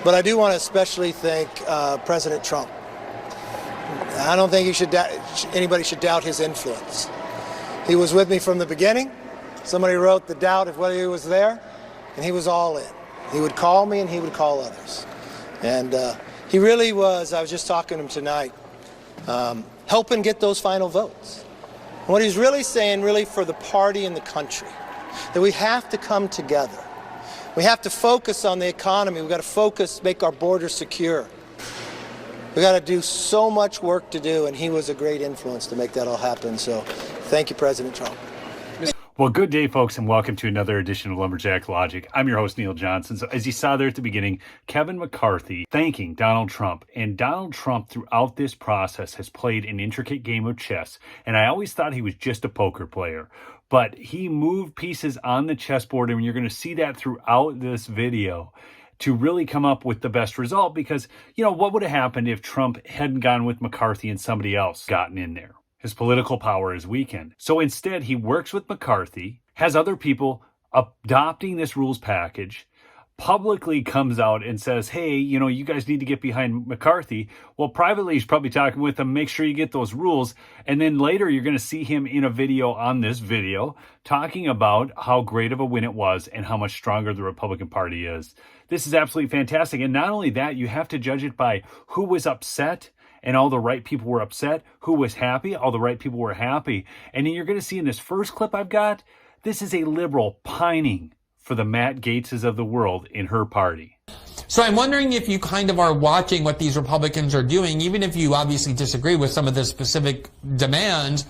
But I do want to especially thank President Trump. I don't think anybody should doubt his influence. He was with me from the beginning. Somebody wrote the doubt of whether he was there, and he was all in. He would call me and he would call others. And he really was, I was just talking to him tonight, helping get those final votes. And what he's really saying, really for the party and the country, that we have to come together. We have to focus on the economy. We've got to focus, make our borders secure. We've got to do so much work to do, and he was a great influence to make that all happen. So thank you, President Trump. Well, good day, folks, and welcome to another edition of Lumberjack Logic. I'm your host, Neil Johnson. So as you saw there at the beginning, Kevin McCarthy thanking Donald Trump. And Donald Trump, throughout this process, has played an intricate game of chess. And I always thought he was just a poker player. But he moved pieces on the chessboard, and you're going to see that throughout this video to really come up with the best result. Because, you know, what would have happened if Trump hadn't gone with McCarthy and somebody else gotten in there? His political power is weakened. So instead, he works with McCarthy, has other people adopting this rules package, publicly comes out and says, hey, you know, you guys need to get behind McCarthy. Well, privately, he's probably talking with them, make sure you get those rules. And then later, you're going to see him in a video on this video talking about how great of a win it was and how much stronger the Republican Party is. This is absolutely fantastic. And not only that, you have to judge it by who was upset, and all the right people were upset. Who was happy? All the right people were happy. And then you're going to see in this first clip I've got, this is a liberal pining for the Matt Gaetzes of the world in her party. So I'm wondering if you kind of are watching what these Republicans are doing, even if you obviously disagree with some of the specific demands,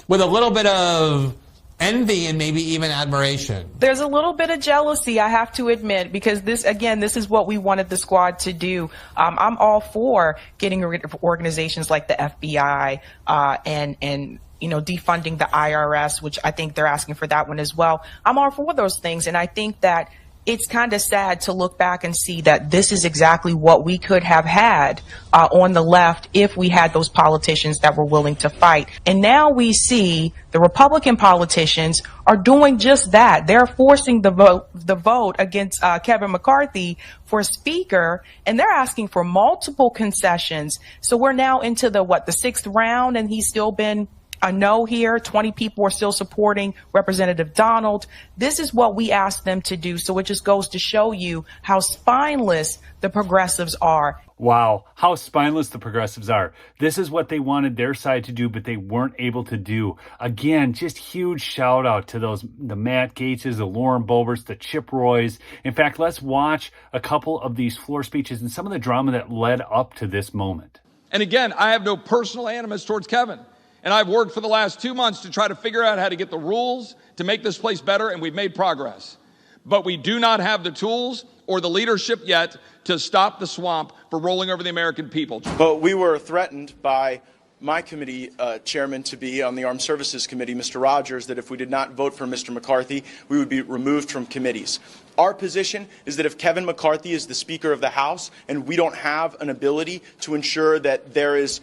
with a little bit of envy and maybe even admiration. There's a little bit of jealousy, I have to admit, because this is what we wanted the squad to do. I'm all for getting rid of organizations like the FBI and you know, defunding the IRS, which I think they're asking for that one as well. I'm all for those things, and I think that it's kind of sad to look back and see that this is exactly what we could have had on the left if we had those politicians that were willing to fight. And now we see the Republican politicians are doing just that. They're forcing the vote against Kevin McCarthy for speaker, and they're asking for multiple concessions. So we're now into the sixth round, and he's still been a no here. 20 people are still supporting Representative Donald. This is what we asked them to do. So it just goes to show you how spineless the progressives are. Wow, how spineless the progressives are. This is what they wanted their side to do, but they weren't able to do. Again, just huge shout out to the Matt Gaetzes, the Lauren Boeberts, the Chip Roys. In fact, let's watch a couple of these floor speeches and some of the drama that led up to this moment. And again, I have no personal animus towards Kevin. And I've worked for the last 2 months to try to figure out how to get the rules to make this place better, and we've made progress. But we do not have the tools or the leadership yet to stop the swamp for rolling over the American people. But we were threatened by my committee chairman to be on the Armed Services Committee, Mr. Rogers, that if we did not vote for Mr. McCarthy, we would be removed from committees. Our position is that if Kevin McCarthy is the Speaker of the House and we don't have an ability to ensure that there is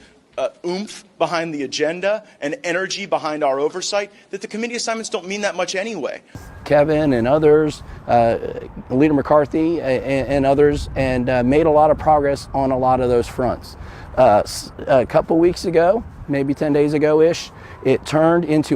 oomph behind the agenda and energy behind our oversight, that the committee assignments don't mean that much anyway. Kevin and others, Leader McCarthy and others, and made a lot of progress on a lot of those fronts. A couple weeks ago, maybe 10 days ago-ish,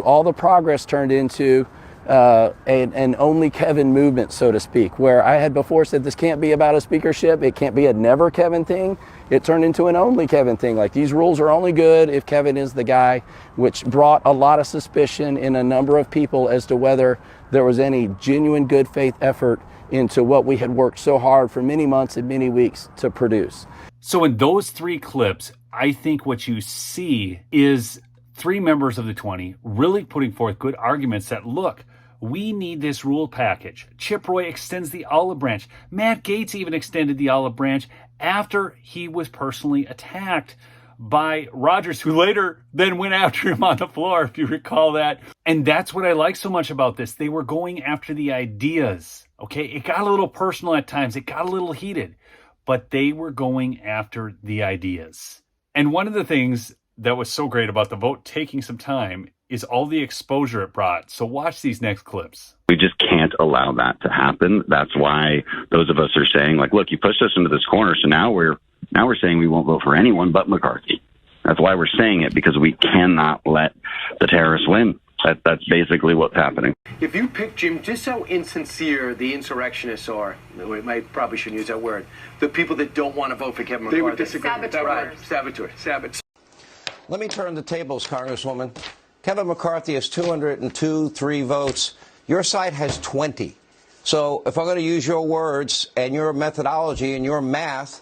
all the progress turned into an only Kevin movement, so to speak, where I had before said this can't be about a speakership, it can't be a never Kevin thing. It turned into an only Kevin thing. Like, these rules are only good if Kevin is the guy, which brought a lot of suspicion in a number of people as to whether there was any genuine good faith effort into what we had worked so hard for many months and many weeks to produce. So in those three clips, I think what you see is three members of the 20 really putting forth good arguments that, look, we need this rule package. Chip Roy extends the olive branch. Matt Gaetz even extended the olive branch after he was personally attacked by Rogers, who later then went after him on the floor, if you recall that. And that's what I like so much about this. They were going after the ideas. Okay, it got a little personal at times. It got a little heated, but they were going after the ideas. And one of the things that was so great about the vote taking some time is all the exposure it brought. So watch these next clips. We just can't allow that to happen. That's why those of us are saying, like, look, you pushed us into this corner, so now we're saying we won't vote for anyone but McCarthy. That's why we're saying it, because we cannot let the terrorists win. That's basically what's happening. If you pick Jim, just how insincere the insurrectionists are, I probably shouldn't use that word, the people that don't want to vote for Kevin McCarthy. They would disagree with that, right? Saboteur. Let me turn the tables, Congresswoman. Kevin McCarthy has 203 votes. Your side has 20. So if I'm going to use your words and your methodology and your math,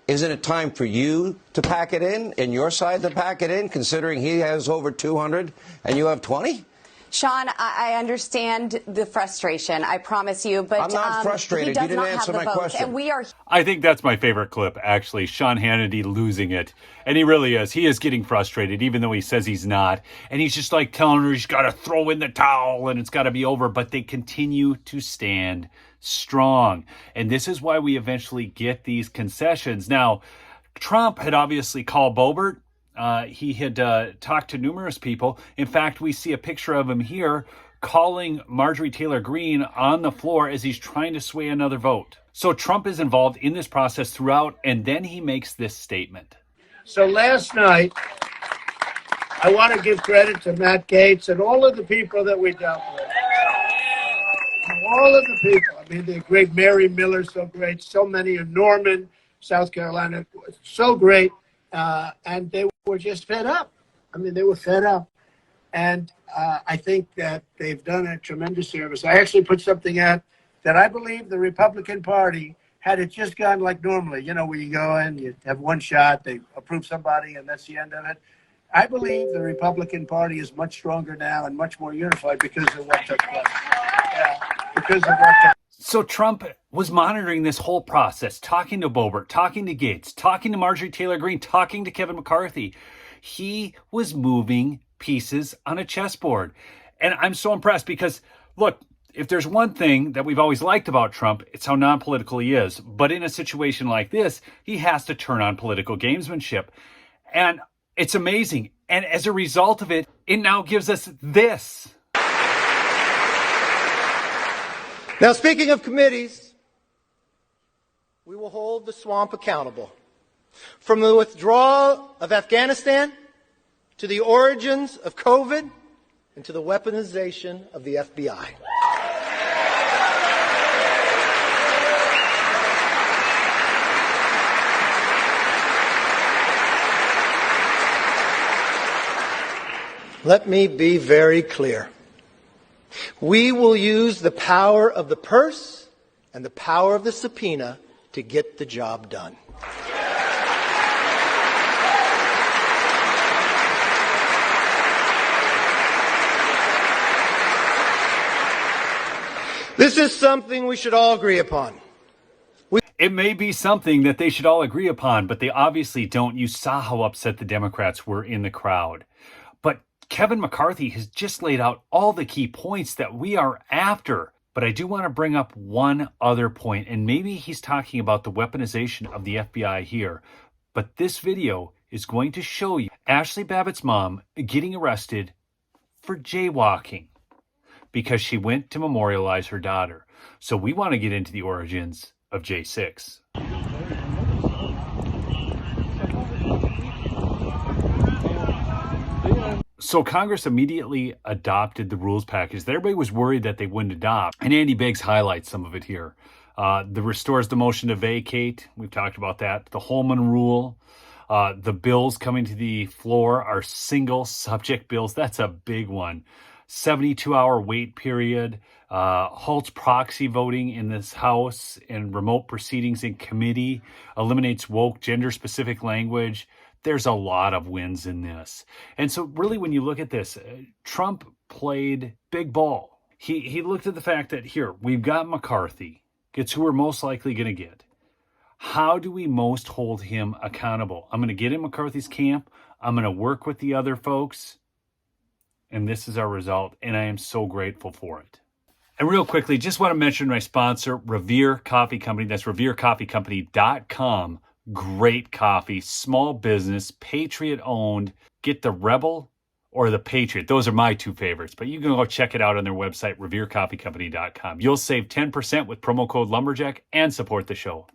isn't it time for you to pack it in and your side to pack it in, considering he has over 200 and you have 20? Sean, I understand the frustration. I promise you, but I'm not frustrated. You didn't answer my question. And we are. I think that's my favorite clip, actually. Sean Hannity losing it. And he really is. He is getting frustrated, even though he says he's not. And he's just like telling her he's got to throw in the towel and it's got to be over. But they continue to stand strong. And this is why we eventually get these concessions. Now, Trump had obviously called Boebert. He had talked to numerous people. In fact, we see a picture of him here calling Marjorie Taylor Greene on the floor as he's trying to sway another vote. So Trump is involved in this process throughout, and then he makes this statement. So last night, I want to give credit to Matt Gaetz and all of the people that we dealt with. All of the people. I mean, they're great. Mary Miller, so great. So many in Norman, South Carolina, so great. And they were just fed up. I mean, they were fed up. And I think that they've done a tremendous service. I actually put something out that I believe the Republican Party, had it just gone like normally, you know, where you go in, you have one shot, they approve somebody, and that's the end of it. I believe the Republican Party is much stronger now and much more unified because of what took place. Yeah, because of what took place. So Trump was monitoring this whole process, talking to Boebert, talking to Gaetz, talking to Marjorie Taylor Greene, talking to Kevin McCarthy. He was moving pieces on a chessboard. And I'm so impressed because, look, if there's one thing that we've always liked about Trump, it's how non-political he is. But in a situation like this, he has to turn on political gamesmanship. And it's amazing. And as a result of it, it now gives us this. Now, speaking of committees, we will hold the swamp accountable. From the withdrawal of Afghanistan to the origins of COVID and to the weaponization of the FBI. Let me be very clear. We will use the power of the purse and the power of the subpoena to get the job done. This is something we should all agree upon. It may be something that they should all agree upon, but they obviously don't. You saw how upset the Democrats were in the crowd. But Kevin McCarthy has just laid out all the key points that we are after. But I do want to bring up one other point, and maybe he's talking about the weaponization of the FBI here. But this video is going to show you Ashley Babbitt's mom getting arrested for jaywalking because she went to memorialize her daughter. So we want to get into the origins of J6. So Congress immediately adopted the rules package that everybody was worried that they wouldn't adopt. And Andy Biggs highlights some of it here. The restores the motion to vacate. We've talked about that. The Holman rule. The bills coming to the floor are single subject bills. That's a big one. 72-hour wait period. Halts proxy voting in this House and remote proceedings in committee. Eliminates woke gender-specific language. There's a lot of wins in this. And so really when you look at this, Trump played big ball. He looked at the fact that here, we've got McCarthy. It's who we're most likely going to get. How do we most hold him accountable? I'm going to get in McCarthy's camp. I'm going to work with the other folks. And this is our result. And I am so grateful for it. And real quickly, just want to mention my sponsor, Revere Coffee Company. That's reverecoffeecompany.com. Great coffee, small business, patriot owned. Get the Rebel or the Patriot. Those are my two favorites, but you can go check it out on their website, reverecoffeecompany.com. You'll save 10% with promo code Lumberjack and support the show.